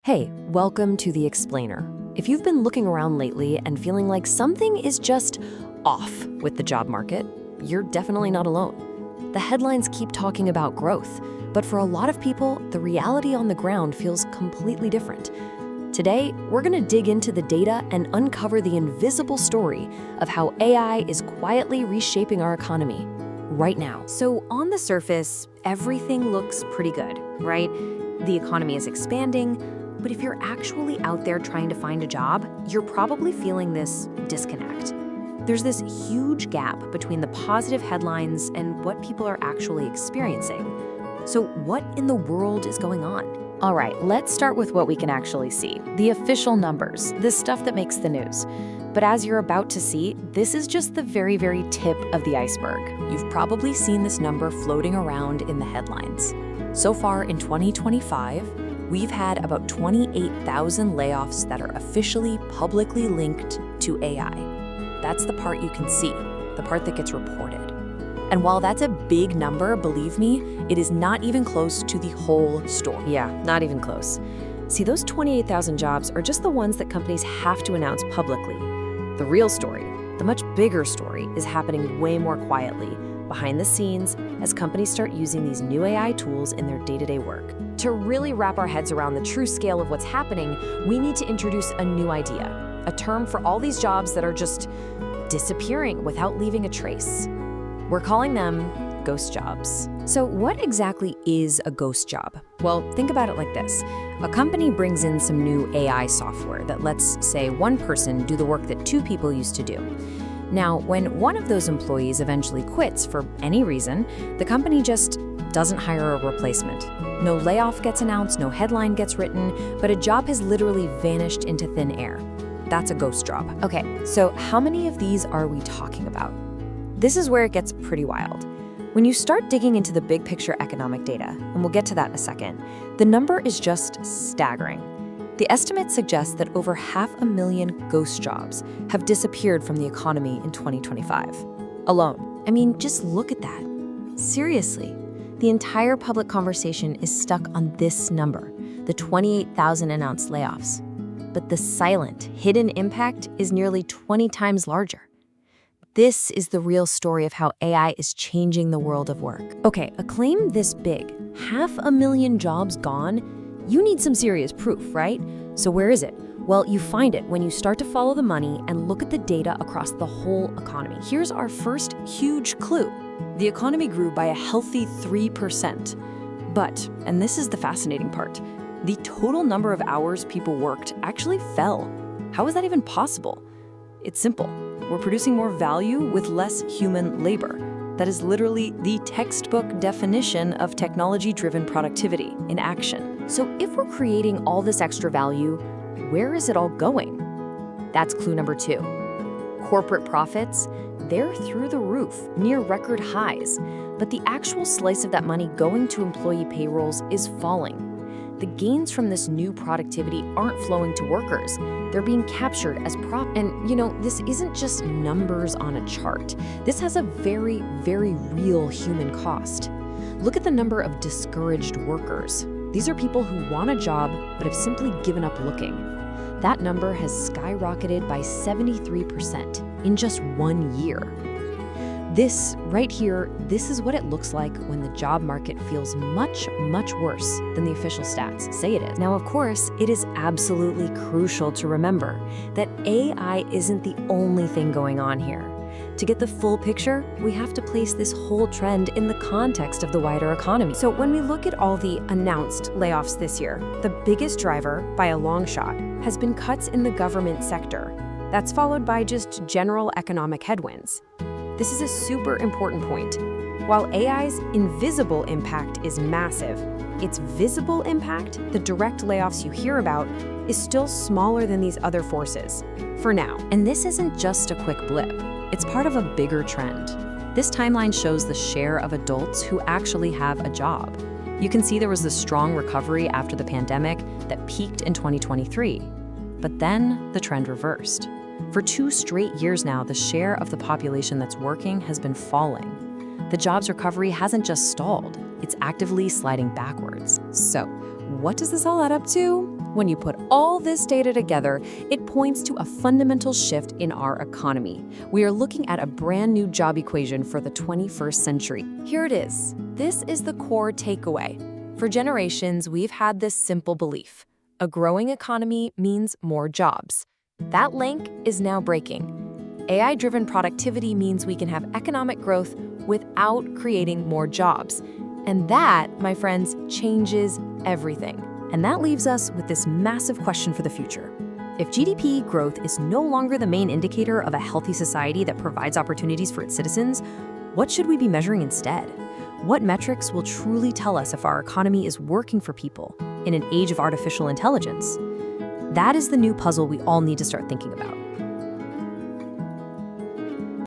Hey, welcome to The Explainer. If you've been looking around lately and feeling like something is just off with the job market, you're definitely not alone. The headlines keep talking about growth, but for a lot of people, the reality on the ground feels completely different. Today, we're going to dig into the data and uncover the invisible story of how AI is quietly reshaping our economy right now. So on the surface, everything looks pretty good, right? The economy is expanding, but if you're actually out there trying to find a job, you're probably feeling this disconnect. There's this huge gap between the positive headlines and what people are actually experiencing. So what in the world is going on? All right, let's start with what we can actually see. The official numbers, the stuff that makes the news. But as you're about to see, this is just the very, very tip of the iceberg. You've probably seen this number floating around in the headlines. So far in 2025, we've had about 28,000 layoffs that are officially publicly linked to AI. That's the part you can see, the part that gets reported. And while that's a big number, believe me, it is not even close to the whole story. Yeah, not even close. See, those 28,000 jobs are just the ones that companies have to announce publicly. The real story, the much bigger story, is happening way more quietly, behind the scenes, as companies start using these new AI tools in their day-to-day work. To really wrap our heads around the true scale of what's happening, we need to introduce a new idea, a term for all these jobs that are just disappearing without leaving a trace. We're calling them ghost jobs. So what exactly is a ghost job? Well, think about it like this. A company brings in some new AI software that lets, say, one person do the work that two people used to do. Now, when one of those employees eventually quits for any reason, the company just doesn't hire a replacement. No layoff gets announced, no headline gets written, but a job has literally vanished into thin air. That's a ghost job. Okay, so how many of these are we talking about? This is where it gets pretty wild. When you start digging into the big picture economic data, and we'll get to that in a second, the number is just staggering. The estimates suggest that over 500,000 ghost jobs have disappeared from the economy in 2025 alone. I mean, just look at that. Seriously, the entire public conversation is stuck on this number, the 28,000 announced layoffs. But the silent, hidden impact is nearly 20 times larger. This is the real story of how AI is changing the world of work. Okay, a claim this big, 500,000 jobs gone, you need some serious proof, right? So where is it? Well, you find it when you start to follow the money and look at the data across the whole economy. Here's our first huge clue. The economy grew by a healthy 3%. But, and this is the fascinating part, the total number of hours people worked actually fell. How is that even possible? It's simple. We're producing more value with less human labor. That is literally the textbook definition of technology-driven productivity in action. So if we're creating all this extra value, where is it all going? That's clue number 2. Corporate profits, they're through the roof, near record highs. But the actual slice of that money going to employee payrolls is falling. The gains from this new productivity aren't flowing to workers. They're being captured as profit. And this isn't just numbers on a chart. This has a very, very real human cost. Look at the number of discouraged workers. These are people who want a job but have simply given up looking. That number has skyrocketed by 73% in just 1 year. This, right here, this is what it looks like when the job market feels much, much worse than the official stats say it is. Now, of course, it is absolutely crucial to remember that AI isn't the only thing going on here. To get the full picture, we have to place this whole trend in the context of the wider economy. So when we look at all the announced layoffs this year, the biggest driver, by a long shot, has been cuts in the government sector. That's followed by just general economic headwinds. This is a super important point. While AI's invisible impact is massive, its visible impact, the direct layoffs you hear about, is still smaller than these other forces, for now. And this isn't just a quick blip. It's part of a bigger trend. This timeline shows the share of adults who actually have a job. You can see there was this strong recovery after the pandemic that peaked in 2023. But then the trend reversed. For 2 straight years now, the share of the population that's working has been falling. The jobs recovery hasn't just stalled, it's actively sliding backwards. So, what does this all add up to? When you put all this data together, it points to a fundamental shift in our economy. We are looking at a brand new job equation for the 21st century. Here it is. This is the core takeaway. For generations, we've had this simple belief. A growing economy means more jobs. That link is now breaking. AI-driven productivity means we can have economic growth without creating more jobs. And that, my friends, changes everything. And that leaves us with this massive question for the future. If GDP growth is no longer the main indicator of a healthy society that provides opportunities for its citizens, what should we be measuring instead? What metrics will truly tell us if our economy is working for people in an age of artificial intelligence? That is the new puzzle we all need to start thinking about.